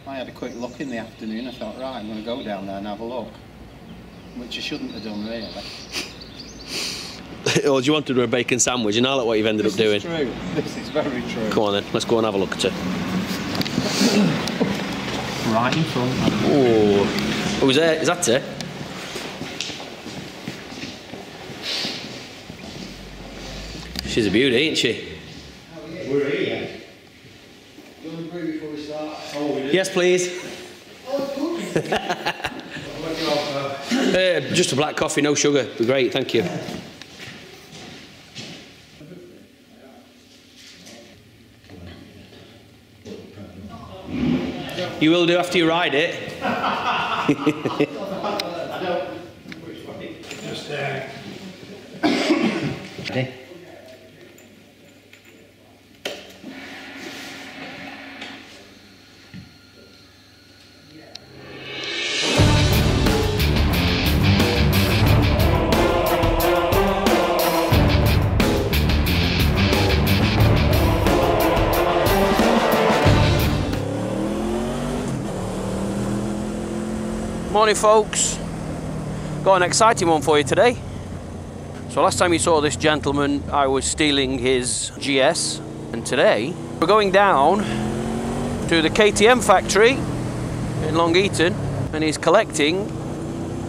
I had a quick look in the afternoon. I thought, right, I'm going to go down there and have a look, which I shouldn't have done really. Or do you want to do a bacon sandwich, and I like what you've ended up doing? This is true. This is very true. Come on then, let's go and have a look at it. Right in front. Oh, is that it? She's a beauty, ain't she? We're here. Do you want to brew before we start? Oh, we do? Yes, please. Just a black coffee, no sugar. Be great, thank you. You will do after you ride it. Just there. Okay. Morning folks, got an exciting one for you today. So last time you saw this gentleman, I was stealing his GS, and today we're going down to the KTM factory in Long Eaton, and he's collecting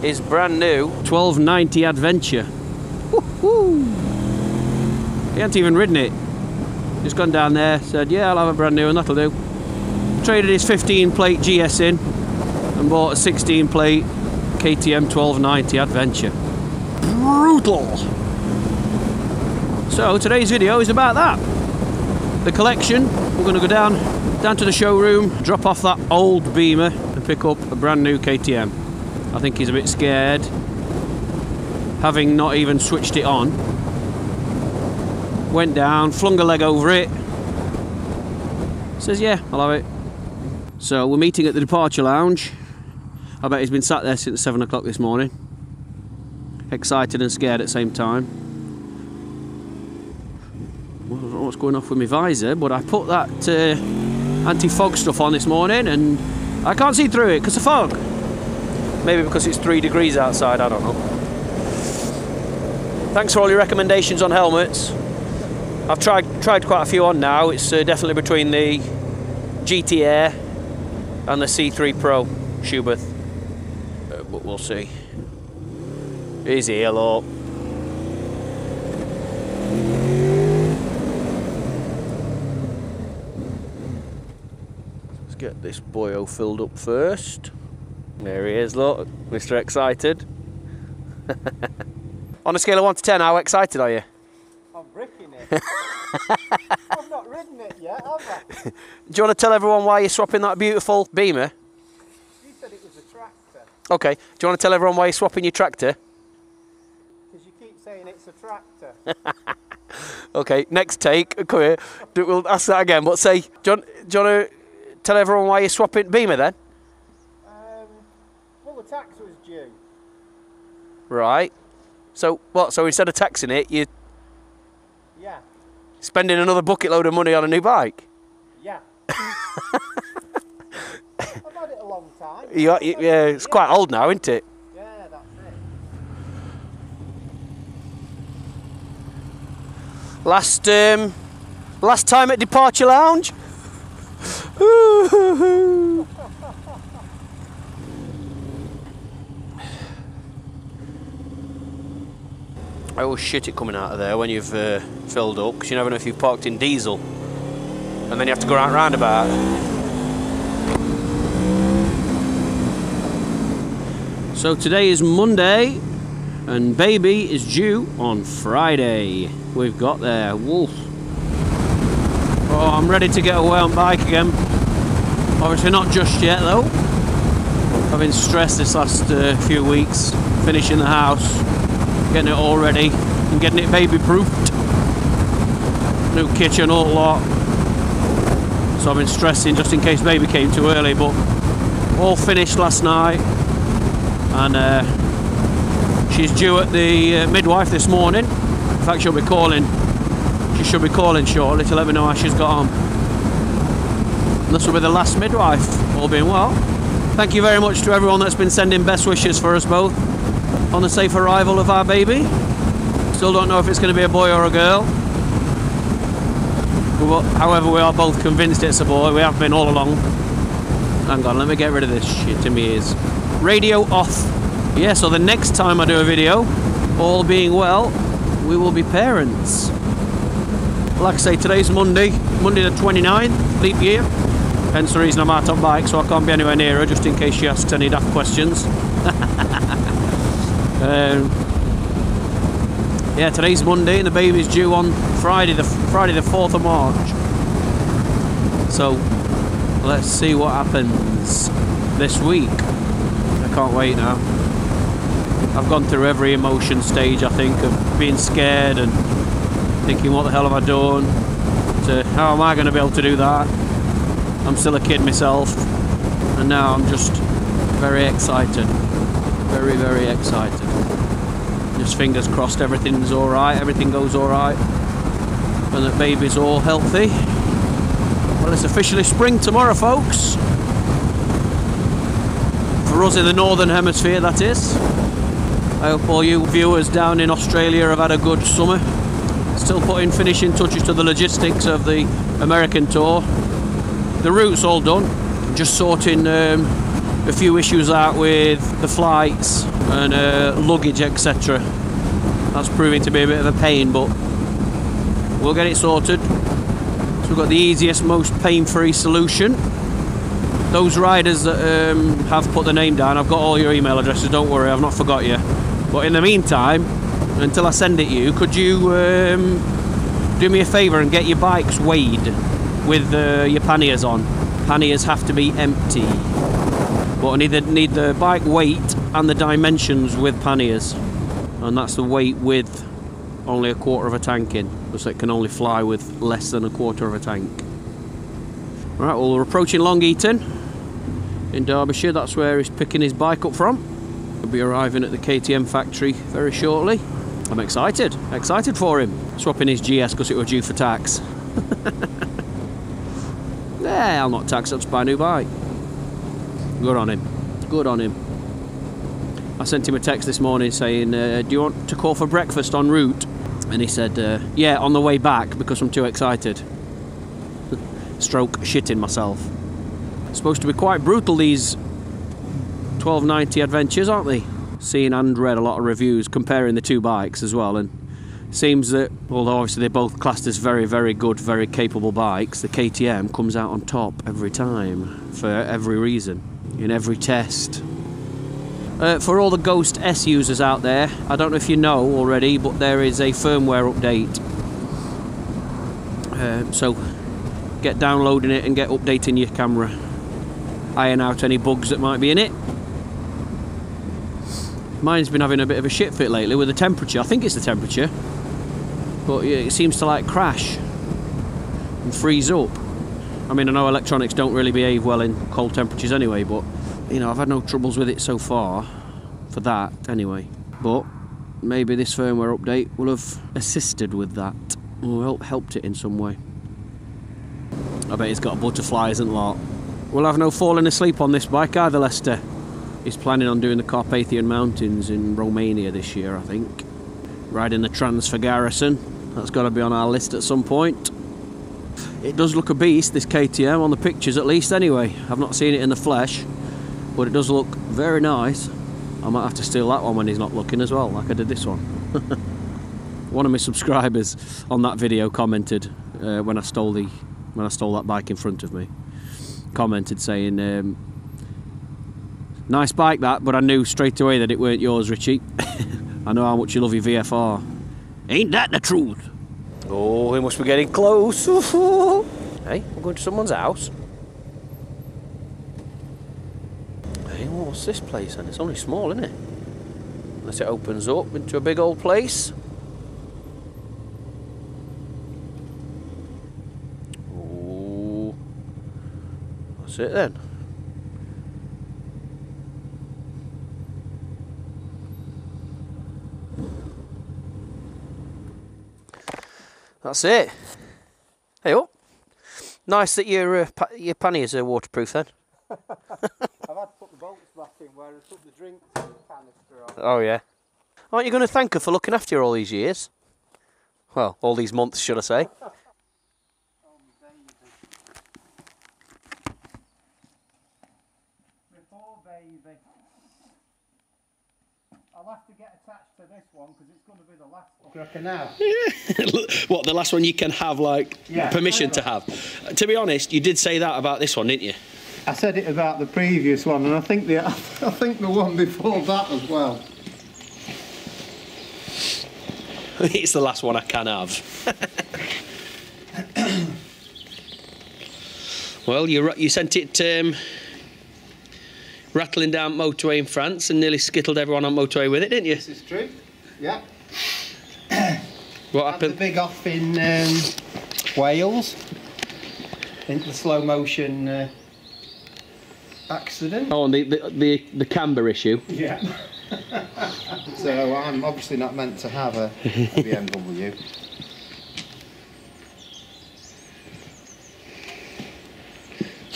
his brand new 1290 Adventure. Woohoo! He hasn't even ridden it. Just gone down there, said yeah, I'll have a brand new and that'll do. Traded his 15 plate GS in and bought a 16 plate KTM 1290 Adventure. Brutal! So today's video is about that. The collection. We're going to go down to the showroom, drop off that old Beamer and pick up a brand new KTM. I think he's a bit scared, having not even switched it on. Went down, flung a leg over it. Says yeah, I'll have it. So we're meeting at the departure lounge. I bet he's been sat there since 7 o'clock this morning. Excited and scared at the same time. Well, I don't know what's going off with my visor, but I put that anti-fog stuff on this morning and I can't see through it because of fog. Maybe because it's 3 degrees outside, I don't know. Thanks for all your recommendations on helmets. I've tried quite a few on now. It's definitely between the GT Air and the C3 Pro Schubert. But we'll see. He's here, look. Let's get this boyo filled up first. There he is, look. Mr. Excited. On a scale of 1 to 10, how excited are you? I'm bricking it. I've not ridden it yet, have I? Do you want to tell everyone why you're swapping that beautiful Beamer? You said it was a tractor. Okay. Do you want to tell everyone why you're swapping your tractor? Because you keep saying it's a tractor. Okay, next take. Come here. We'll ask that again. But say, do you want to tell everyone why you're swapping Beamer then? Well, the tax was due. Right. So what? So instead of taxing it, you're Yeah. spending another bucket load of money on a new bike? Yeah. I've had it a long time. Yeah, it's quite old now, isn't it? Yeah, that's it. Last time at departure lounge. I always shit it coming out of there when you've filled up, because you never know if you've parked in diesel and then you have to go around roundabout. So today is Monday and baby is due on Friday. We've got there. Wolf. Oh, I'm ready to get away on bike again. Obviously not just yet though. I've been stressed this last few weeks, finishing the house, getting it all ready and getting it baby proofed. New kitchen, all lot. So I've been stressing just in case baby came too early, but all finished last night. And she's due at the midwife this morning. In fact, she'll be calling. She should be calling shortly to let me know how she's got on. this will be the last midwife, all being well. Thank you very much to everyone that's been sending best wishes for us both on the safe arrival of our baby. Still don't know if it's going to be a boy or a girl. However, we are both convinced it's a boy. We have been all along. Hang on, let me get rid of this shit in my ears. Radio off. Yeah, so the next time I do a video, all being well, we will be parents. Like I say, today's Monday the 29th, leap year. Hence the reason I'm out on bike, so I can't be anywhere near her, just in case she asks any daft questions. Yeah, today's Monday and the baby's due on Friday the 4th of March. So let's see what happens this week. I can't wait now. I've gone through every emotion stage, I think, of being scared and thinking, what the hell have I done? To how am I going to be able to do that? I'm still a kid myself, and now I'm just very excited. Very, very excited. Just fingers crossed everything's alright, everything goes alright, and that baby's all healthy. Well, it's officially spring tomorrow, folks. For us in the northern hemisphere, that is. I hope all you viewers down in Australia have had a good summer. Still putting finishing touches to the logistics of the American tour. The route's all done. Just sorting a few issues out with the flights and luggage, etc. That's proving to be a bit of a pain, but we'll get it sorted. So we've got the easiest, most pain-free solution. Those riders that have put the name down, I've got all your email addresses, don't worry, I've not forgot you. But in the meantime, until I send it you, could you do me a favour and get your bikes weighed with your panniers on? Panniers have to be empty. But I need the bike weight and the dimensions with panniers. And that's the weight with only a quarter of a tank in. So it can only fly with less than a quarter of a tank. Right, well, we're approaching Long Eaton in Derbyshire. That's where he's picking his bike up from. He'll be arriving at the KTM factory very shortly. I'm excited for him. Swapping his GS because it was due for tax. Yeah, I'll not tax, I'll just buy a new bike. Good on him. Good on him. I sent him a text this morning saying, do you want to call for breakfast en route? And he said, yeah, on the way back because I'm too excited. Stroke shitting myself. Supposed to be quite brutal, these 1290 adventures, aren't they? Seen and read a lot of reviews comparing the two bikes as well, and seems that although obviously they're both classed as very, very good, very capable bikes, the KTM comes out on top every time for every reason, in every test. For all the Ghost S users out there, I don't know if you know already, but there is a firmware update. So get downloading it and get updating your camera. Iron out any bugs that might be in it. Mine's been having a bit of a shit fit lately with the temperature. I think it's the temperature. But yeah, it seems to like crash and freeze up. I mean, I know electronics don't really behave well in cold temperatures anyway, but you know, I've had no troubles with it so far, for that anyway. But maybe this firmware update will have assisted with that, or helped it in some way. I bet he's got a butterfly, isn't lot. We'll have no falling asleep on this bike either, Lester. He's planning on doing the Carpathian Mountains in Romania this year, I think. Riding the Transfer Garrison. That's got to be on our list at some point. It does look a beast, this KTM, on the pictures at least anyway. I've not seen it in the flesh, but it does look very nice. I might have to steal that one when he's not looking as well, like I did this one. One of my subscribers on that video commented when I stole that bike in front of me. Commented saying, nice bike that, but I knew straight away that it weren't yours, Richie. I know how much you love your VFR. Ain't that the truth? Oh, we must be getting close. Hey, we're going to someone's house. Hey, what's this place then? It's only small, isn't it? Unless it opens up into a big old place. Oh, that's it then. That's it. Hey up. Nice that your panniers are waterproof then. I've had to put the bolts back in where I took the drink canister off. Oh yeah. Aren't you going to thank her for looking after you all these years? Well, all these months, should I say? Baby. I'll have to get attached to this one because it's going to be the last one. I can have. What, the last one you can have, like, permission to have? To be honest, you did say that about this one, didn't you? I said it about the previous one, and I think the one before that as well. It's the last one I can have. Well, you sent it rattling down motorway in France and nearly skittled everyone on motorway with it, didn't you? This is true. Yeah. What happened? Had the big off in Wales. Into the slow motion accident. Oh, and the camber issue. Yeah. So I'm obviously not meant to have a BMW.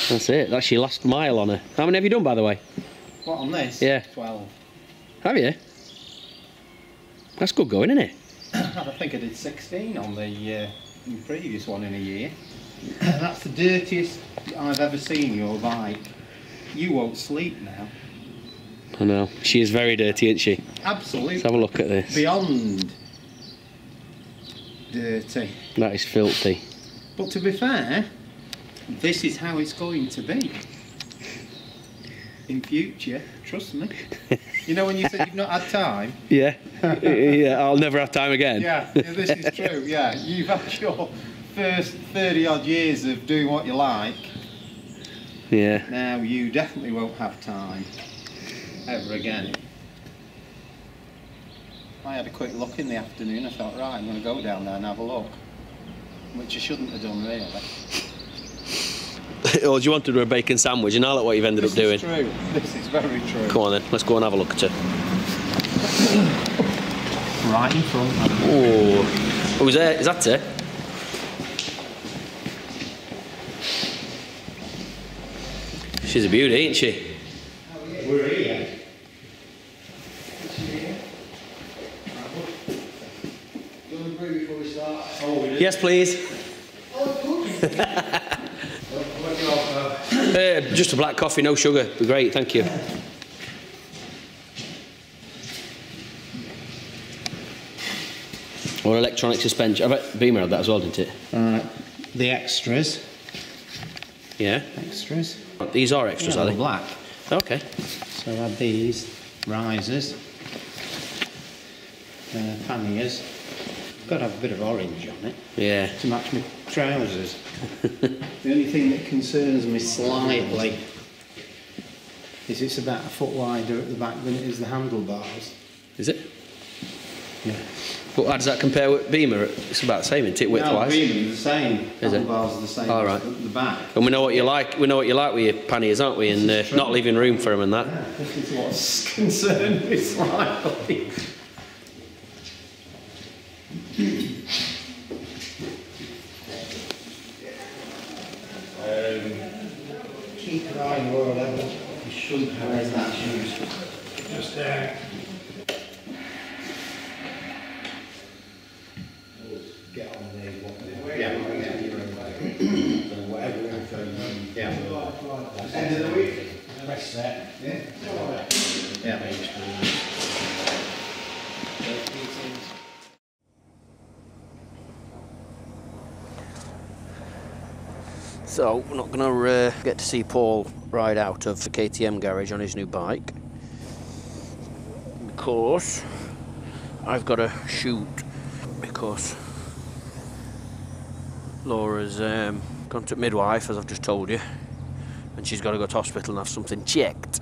That's it. That's your last mile on her. How many have you done, by the way? What, on this? Yeah. 12. Have you? That's good going, isn't it? I think I did 16 on the previous one in a year. That's the dirtiest I've ever seen your bike. You won't sleep now. I know. She is very dirty, isn't she? Absolutely. Let's have a look at this. Beyond dirty. That is filthy. But to be fair, this is how it's going to be in future, trust me. You know when you said you've not had time? Yeah. Yeah, I'll never have time again. Yeah, this is true, yeah. You've had your first 30 odd years of doing what you like. Yeah. Now you definitely won't have time ever again. I had a quick look in the afternoon. I thought, right, I'm going to go down there and have a look, which I shouldn't have done really. Or do you want to do a bacon sandwich and I'll look what you've ended up doing? This is true. This is very true. Come on then, let's go and have a look at her. Right in front. Oh, who's there? Is that her? She's a beauty, ain't she? We're here. Do you want to brew before we start? Oh, we do? Yes, please. Just a black coffee, no sugar. Be great, thank you. Or electronic suspension. I bet Beamer had that as well, didn't it? The extras. Yeah. Extras. These are extras, are they? Black. Okay. So I had these risers, panniers. Got to have a bit of orange on it. Yeah. To match my trousers. The only thing that concerns me slightly is it's about a foot wider at the back than it is the handlebars. Is it? Yeah. But how does that compare with Beamer? It's about the same, isn't it, width-wise? No, Beamer is the same. Is it? Handlebars are the same All as right. the back. And we know what you like. We know what you like with your panniers, aren't we? And not leaving room for them and that. Yeah, this is what's concerned me slightly. Keep an eye on your level. You shouldn't have that shoes. Just there. Get on there. Yeah. Whatever. Yeah. End of the week. Press that. Yeah. Yeah. So, we're not going to get to see Paul ride out of the KTM garage on his new bike because I've got to shoot, because Laura's gone to midwife, as I've just told you, and she's got to go to hospital and have something checked.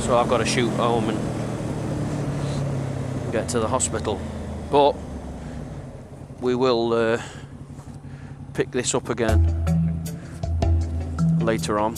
So I've got to shoot home and get to the hospital. But we will pick this up again later on.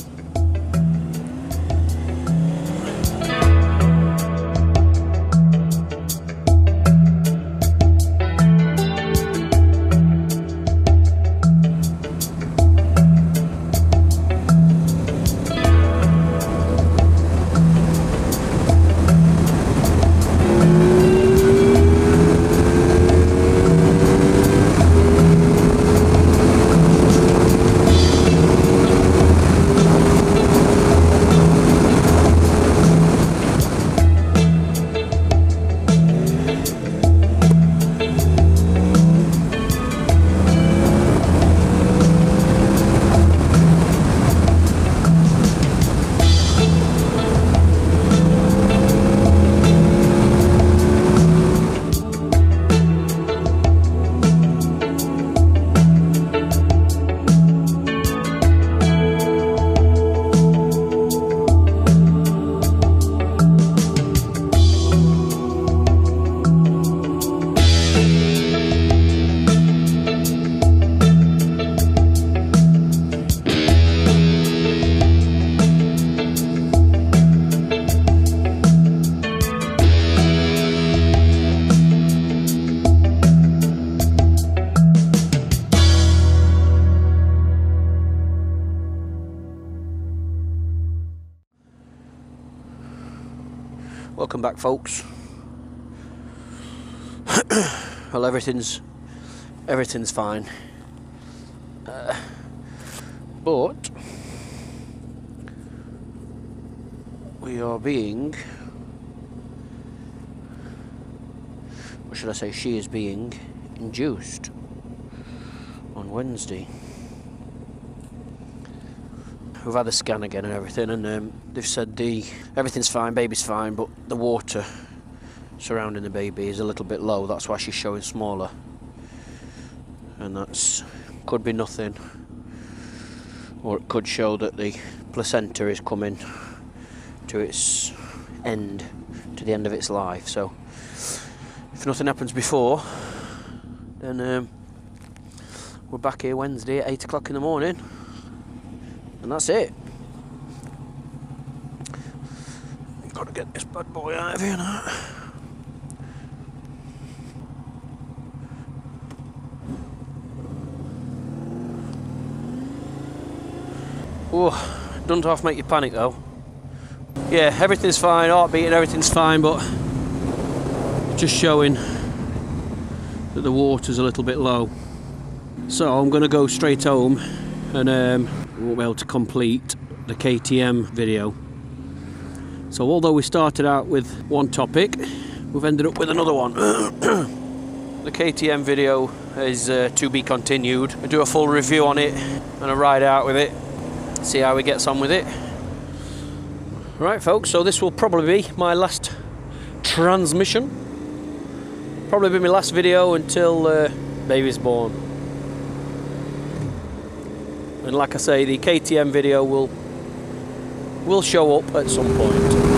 Welcome back, folks. Well, everything's fine, but we are being, or should I say, she is being induced on Wednesday. We've had a scan again and everything, and they've said everything's fine, baby's fine, but the water surrounding the baby is a little bit low. That's why she's showing smaller, and that's could be nothing, or it could show that the placenta is coming to its end, to the end of its life. So if nothing happens before, then we're back here Wednesday at 8 o'clock in the morning. And that's it. Got to get this bad boy out of here now. Oh, doesn't half make you panic though. Yeah, everything's fine, heartbeat and everything's fine, but just showing that the water's a little bit low. So I'm going to go straight home, and won't be able to complete the KTM video. So although we started out with one topic, we've ended up with another one. The KTM video is to be continued. I do a full review on it and a ride out with it, see how it gets on with it. Right, folks, so this will probably be my last transmission. Probably be my last video until baby's born. And like I say, the KTM video will show up at some point.